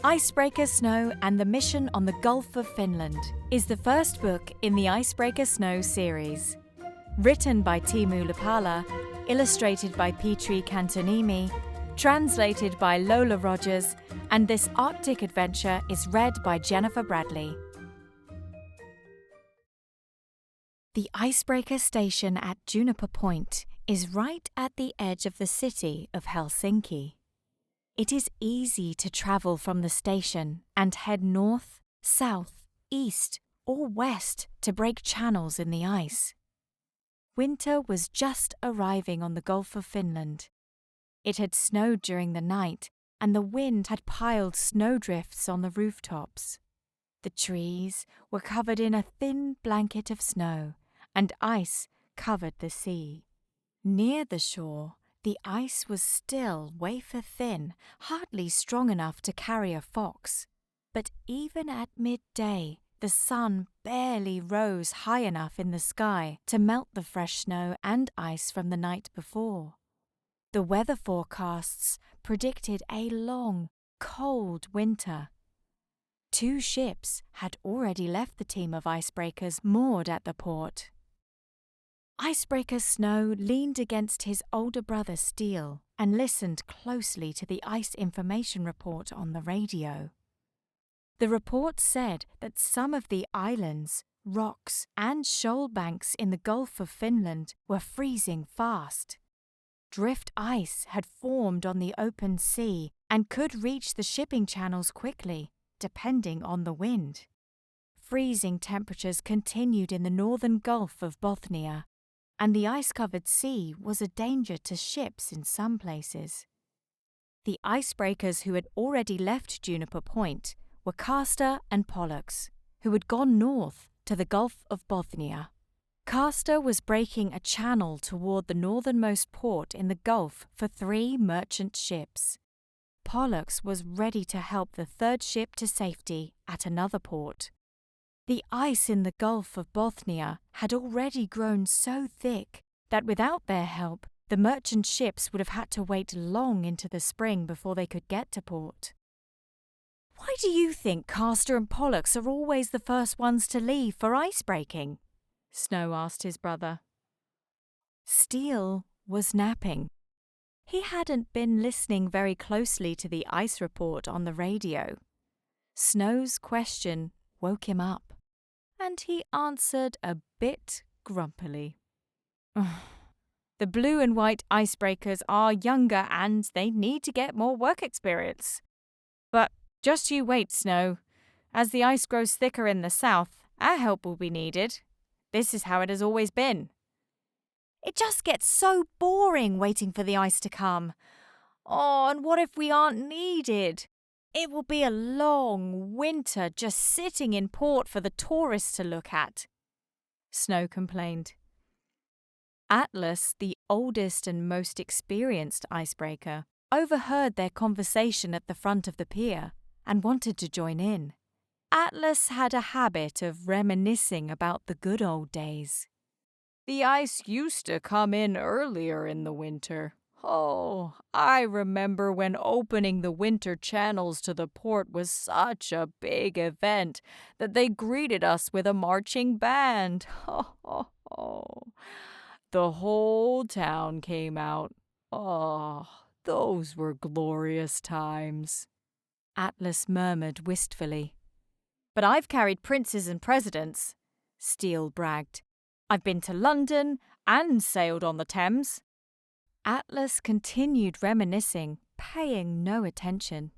Icebreaker Snow and the Mission on the Gulf of Finland is the first book in the Icebreaker Snow series. Written by Timu Lipala, illustrated by Petri Kantonimi, translated by Lola Rogers, and this Arctic adventure is read by Jennifer Bradley. The Icebreaker station at Juniper Point is right at the edge of the city of Helsinki. It is easy to travel from the station and head north, south, east, or west to break channels in the ice. Winter was just arriving on the Gulf of Finland. It had snowed during the night, and the wind had piled snowdrifts on the rooftops. The trees were covered in a thin blanket of snow, and ice covered the sea. Near the shore, the ice was still wafer-thin, hardly strong enough to carry a fox. But even at midday, the sun barely rose high enough in the sky to melt the fresh snow and ice from the night before. The weather forecasts predicted a long, cold winter. 2 ships had already left the team of icebreakers moored at the port. Icebreaker Snow leaned against his older brother Steele and listened closely to the ice information report on the radio. The report said that some of the islands, rocks, and shoal banks in the Gulf of Finland were freezing fast. Drift ice had formed on the open sea and could reach the shipping channels quickly, depending on the wind. Freezing temperatures continued in the northern Gulf of Bothnia, and the ice-covered sea was a danger to ships in some places. The icebreakers who had already left Juniper Point were Castor and Pollux, who had gone north to the Gulf of Bothnia. Castor was breaking a channel toward the northernmost port in the Gulf for 3 merchant ships. Pollux was ready to help the 3rd ship to safety at another port. The ice in the Gulf of Bothnia had already grown so thick that without their help, the merchant ships would have had to wait long into the spring before they could get to port. "Why do you think Castor and Pollux are always the first ones to leave for icebreaking?" Snow asked his brother. Steele was napping. He hadn't been listening very closely to the ice report on the radio. Snow's question woke him up, and he answered a bit grumpily. "The blue and white icebreakers are younger and they need to get more work experience. But just you wait, Snow. As the ice grows thicker in the south, our help will be needed. This is how it has always been." "It just gets so boring waiting for the ice to come. Oh, and what if we aren't needed? It will be a long winter just sitting in port for the tourists to look at," Snow complained. Atlas, the oldest and most experienced icebreaker, overheard their conversation at the front of the pier and wanted to join in. Atlas had a habit of reminiscing about the good old days. "The ice used to come in earlier in the winter. Oh, I remember when opening the winter channels to the port was such a big event that they greeted us with a marching band. The whole town came out. Oh, those were glorious times," Atlas murmured wistfully. "But I've carried princes and presidents," Steele bragged. "I've been to London and sailed on the Thames." Atlas continued reminiscing, paying no attention.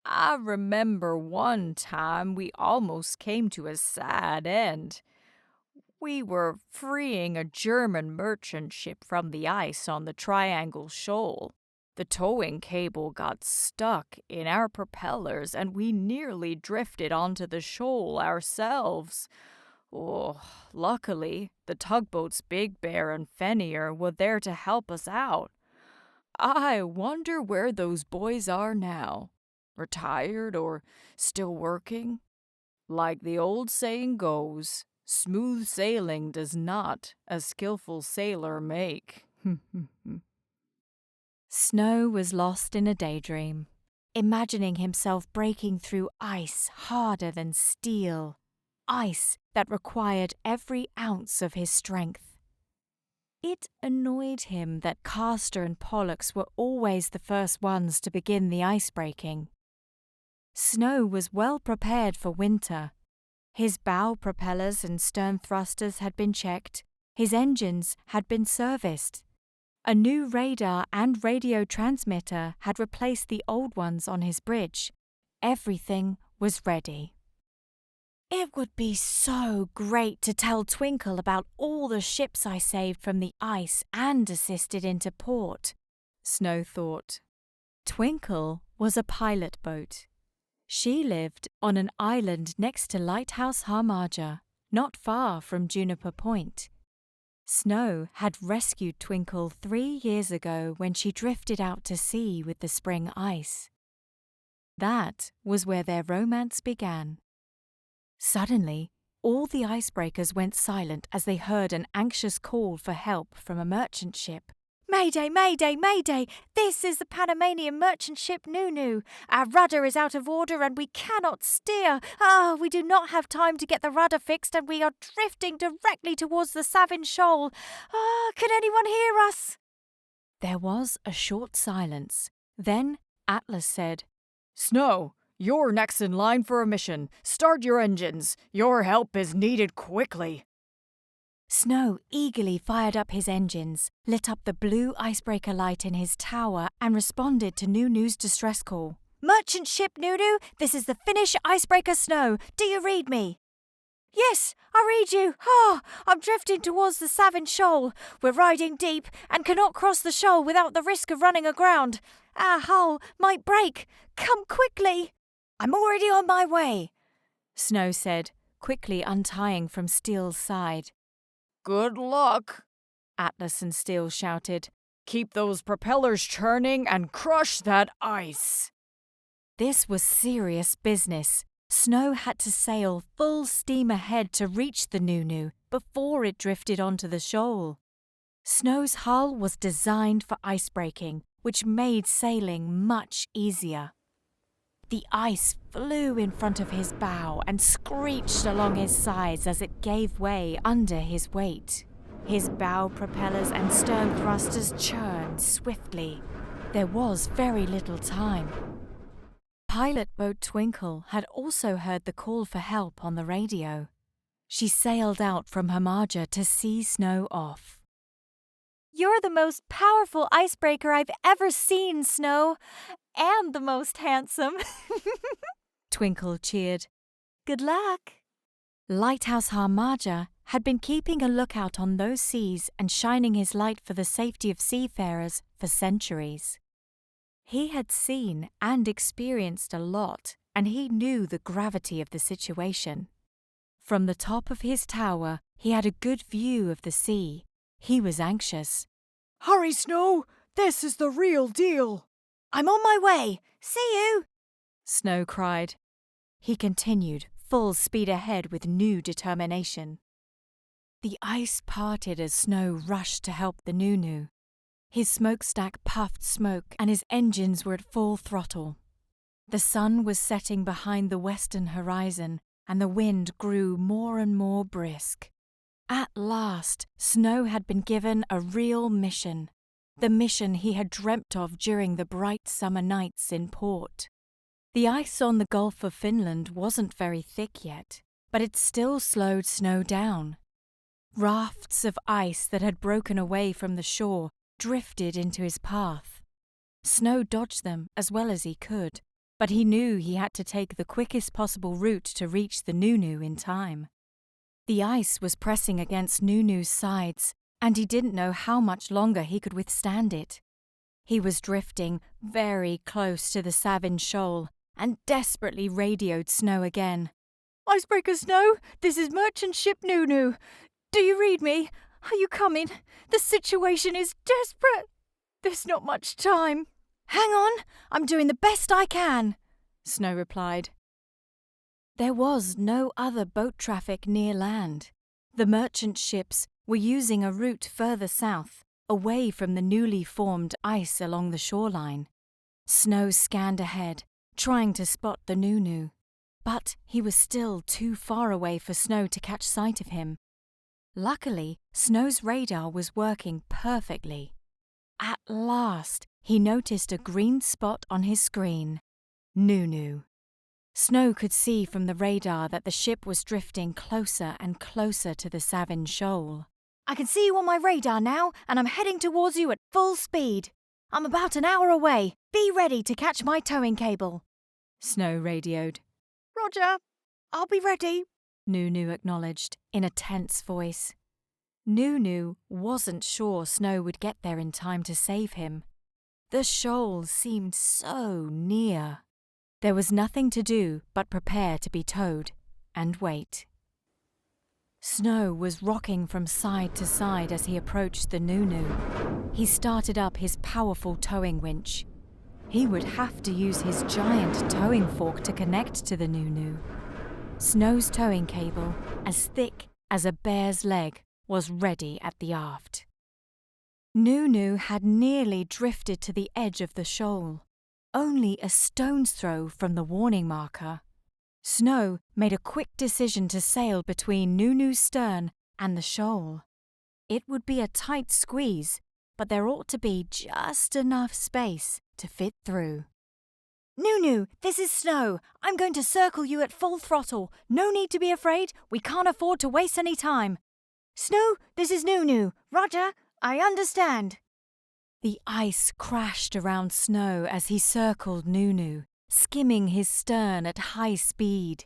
"I remember one time we almost came to a sad end. We were freeing a German merchant ship from the ice on the Triangle Shoal. The towing cable got stuck in our propellers and we nearly drifted onto the shoal ourselves. Oh, luckily, the tugboats Big Bear and Fenrir were there to help us out. I wonder where those boys are now. Retired or still working? Like the old saying goes, smooth sailing does not a skillful sailor make." Snow was lost in a daydream. imagining himself breaking through ice harder than steel, ice that required every ounce of his strength. It annoyed him that Castor and Pollux were always the first ones to begin the ice-breaking. Snow was well prepared for winter. His bow propellers and stern thrusters had been checked, his engines had been serviced. A new radar and radio transmitter had replaced the old ones on his bridge. Everything was ready. It would be so great to tell Twinkle about all the ships I saved from the ice and assisted into port, Snow thought. Twinkle was a pilot boat. She lived on an island next to Lighthouse Harmaja, not far from Juniper Point. Snow had rescued Twinkle 3 years ago when she drifted out to sea with the spring ice. That was where their romance began. Suddenly, all the icebreakers went silent as they heard an anxious call for help from a merchant ship. "Mayday, mayday, mayday! This is the Panamanian merchant ship Nunu. Our rudder is out of order and we cannot steer. We do not have time to get the rudder fixed and we are drifting directly towards the Savin Shoal. Can anyone hear us?" There was a short silence. Then Atlas said, "Snow, you're next in line for a mission. Start your engines. Your help is needed quickly." Snow eagerly fired up his engines, lit up the blue icebreaker light in his tower, and responded to Nunu's distress call. "Merchant ship Nunu, this is the Finnish Icebreaker Snow. Do you read me?" "Yes, I read you. I'm drifting towards the Savin Shoal. We're riding deep and cannot cross the shoal without the risk of running aground. Our hull might break. Come quickly." "I'm already on my way," Snow said, quickly untying from Steel's side. "Good luck," Atlas and Steel shouted. "Keep those propellers churning and crush that ice." This was serious business. Snow had to sail full steam ahead to reach the Nunu before it drifted onto the shoal. Snow's hull was designed for icebreaking, which made sailing much easier. The ice flew in front of his bow and screeched along his sides as it gave way under his weight. His bow propellers and stern thrusters churned swiftly. There was very little time. Pilot boat Twinkle had also heard the call for help on the radio. She sailed out from Harmaja to see Snow off. "You're the most powerful icebreaker I've ever seen, Snow. And the most handsome," Twinkle cheered. "Good luck." Lighthouse Harmaja had been keeping a lookout on those seas and shining his light for the safety of seafarers for centuries. He had seen and experienced a lot, and he knew the gravity of the situation. From the top of his tower, he had a good view of the sea. He was anxious. "Hurry, Snow! This is the real deal!" "I'm on my way. See you!" Snow cried. He continued, full speed ahead with new determination. The ice parted as Snow rushed to help the Nunu. His smokestack puffed smoke and his engines were at full throttle. The sun was setting behind the western horizon and the wind grew more and more brisk. At last, Snow had been given a real mission. The mission he had dreamt of during the bright summer nights in port. The ice on the Gulf of Finland wasn't very thick yet, but it still slowed Snow down. Rafts of ice that had broken away from the shore drifted into his path. Snow dodged them as well as he could, but he knew he had to take the quickest possible route to reach the Nunu in time. The ice was pressing against Nunu's sides, and he didn't know how much longer he could withstand it. He was drifting very close to the Savin Shoal and desperately radioed Snow again. "Icebreaker Snow, this is merchant ship Nunu. Do you read me? Are you coming? The situation is desperate. There's not much time." "Hang on, I'm doing the best I can," Snow replied. There was no other boat traffic near land. The merchant ships were using a route further south, away from the newly formed ice along the shoreline. Snow scanned ahead, trying to spot the Nunu, but he was still too far away for Snow to catch sight of him. Luckily, Snow's radar was working perfectly. At last, he noticed a green spot on his screen. Nunu. Snow could see from the radar that the ship was drifting closer and closer to the Savin Shoal. I can see you on my radar now, and I'm heading towards you at full speed. I'm about an hour away. Be ready to catch my towing cable. Snow radioed. Roger. I'll be ready, Nunu acknowledged in a tense voice. Nunu wasn't sure Snow would get there in time to save him. The shoal seemed so near. There was nothing to do but prepare to be towed and wait. Snow was rocking from side to side as he approached the Nunu. He started up his powerful towing winch. He would have to use his giant towing fork to connect to the Nunu. Snow's towing cable, as thick as a bear's leg, was ready at the aft. Nunu had nearly drifted to the edge of the shoal, only a stone's throw from the warning marker. Snow made a quick decision to sail between Nunu's stern and the shoal. It would be a tight squeeze, but there ought to be just enough space to fit through. Nunu, this is Snow. I'm going to circle you at full throttle. No need to be afraid. We can't afford to waste any time. Snow, this is Nunu. Roger, I understand. The ice crashed around Snow as he circled Nunu, skimming his stern at high speed.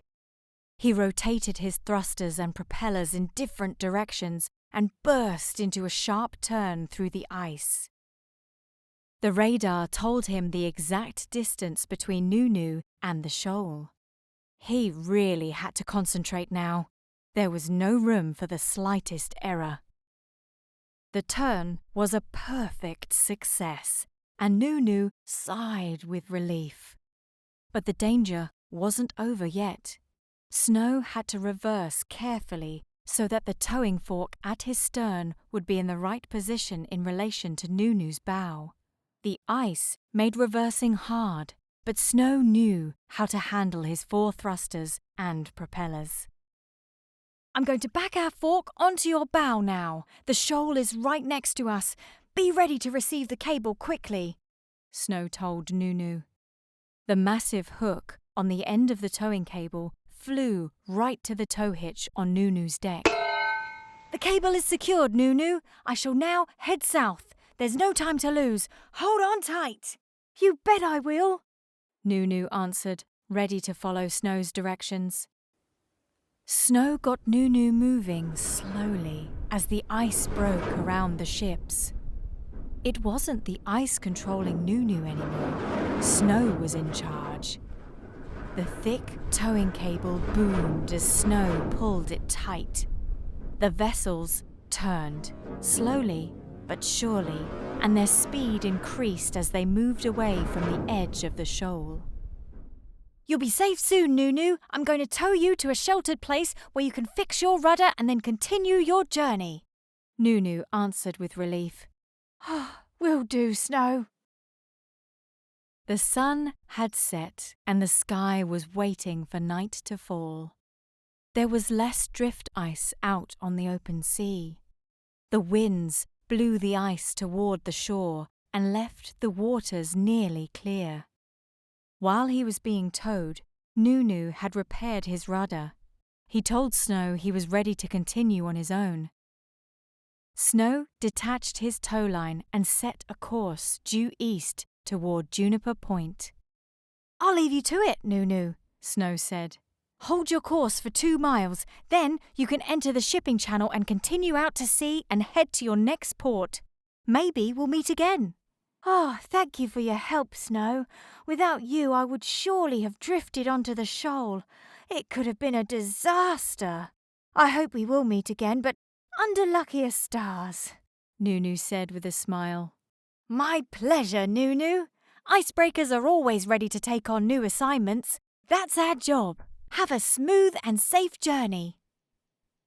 He rotated his thrusters and propellers in different directions and burst into a sharp turn through the ice. The radar told him the exact distance between Nunu and the shoal. He really had to concentrate now. There was no room for the slightest error. The turn was a perfect success, and Nunu sighed with relief. But the danger wasn't over yet. Snow had to reverse carefully so that the towing fork at his stern would be in the right position in relation to Nunu's bow. The ice made reversing hard, but Snow knew how to handle his 4 thrusters and propellers. I'm going to back our fork onto your bow now. The shoal is right next to us. Be ready to receive the cable quickly, Snow told Nunu. The massive hook on the end of the towing cable flew right to the tow hitch on Nunu's deck. The cable is secured, Nunu. I shall now head south. There's no time to lose. Hold on tight. You bet I will, Nunu answered, ready to follow Snow's directions. Snow got Nunu moving slowly as the ice broke around the ships. It wasn't the ice controlling Nunu anymore. Snow was in charge. The thick towing cable boomed as Snow pulled it tight. The vessels turned, slowly but surely, and their speed increased as they moved away from the edge of the shoal. You'll be safe soon, Nunu. I'm going to tow you to a sheltered place where you can fix your rudder and then continue your journey, Nunu answered with relief. Will do, Snow. The sun had set and the sky was waiting for night to fall. There was less drift ice out on the open sea. The winds blew the ice toward the shore and left the waters nearly clear. While he was being towed, Nunu had repaired his rudder. He told Snow he was ready to continue on his own. Snow detached his tow line and set a course due east toward Juniper Point. I'll leave you to it, Nunu, Snow said. Hold your course for 2 miles. Then you can enter the shipping channel and continue out to sea and head to your next port. Maybe we'll meet again. Thank you for your help, Snow. Without you, I would surely have drifted onto the shoal. It could have been a disaster. I hope we will meet again, but under luckier stars, Nunu said with a smile. My pleasure, Nunu. Icebreakers are always ready to take on new assignments. That's our job. Have a smooth and safe journey.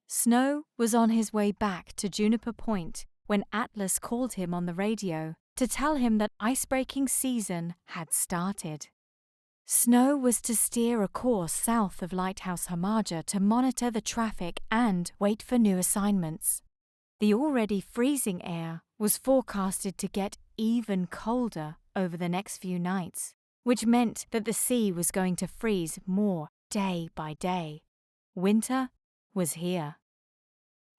Snow was on his way back to Juniper Point when Atlas called him on the radio. to tell him that ice-breaking season had started. Snow was to steer a course south of Lighthouse Hamaja to monitor the traffic and wait for new assignments. The already freezing air was forecasted to get even colder over the next few nights, which meant that the sea was going to freeze more day by day. Winter was here.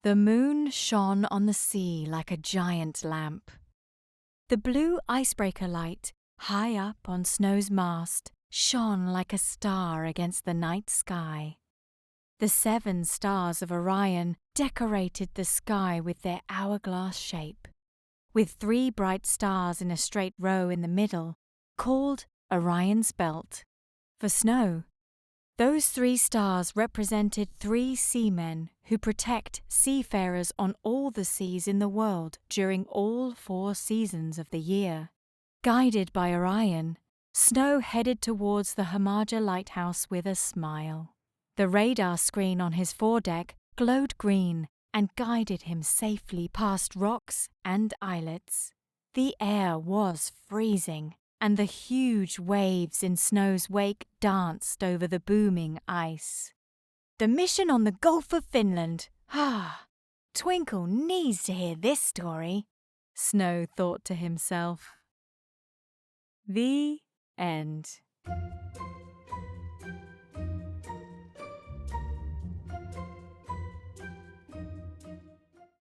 The moon shone on the sea like a giant lamp. The blue icebreaker light, high up on Snow's mast, shone like a star against the night sky. The 7 stars of Orion decorated the sky with their hourglass shape, with 3 bright stars in a straight row in the middle, called Orion's Belt. For Snow, those 3 stars represented 3 seamen who protect seafarers on all the seas in the world during all 4 seasons of the year. Guided by Orion, Snow headed towards the Hamaja lighthouse with a smile. The radar screen on his foredeck glowed green and guided him safely past rocks and islets. The air was freezing, and the huge waves in Snow's wake danced over the booming ice. The mission on the Gulf of Finland. Twinkle needs to hear this story, Snow thought to himself. The end.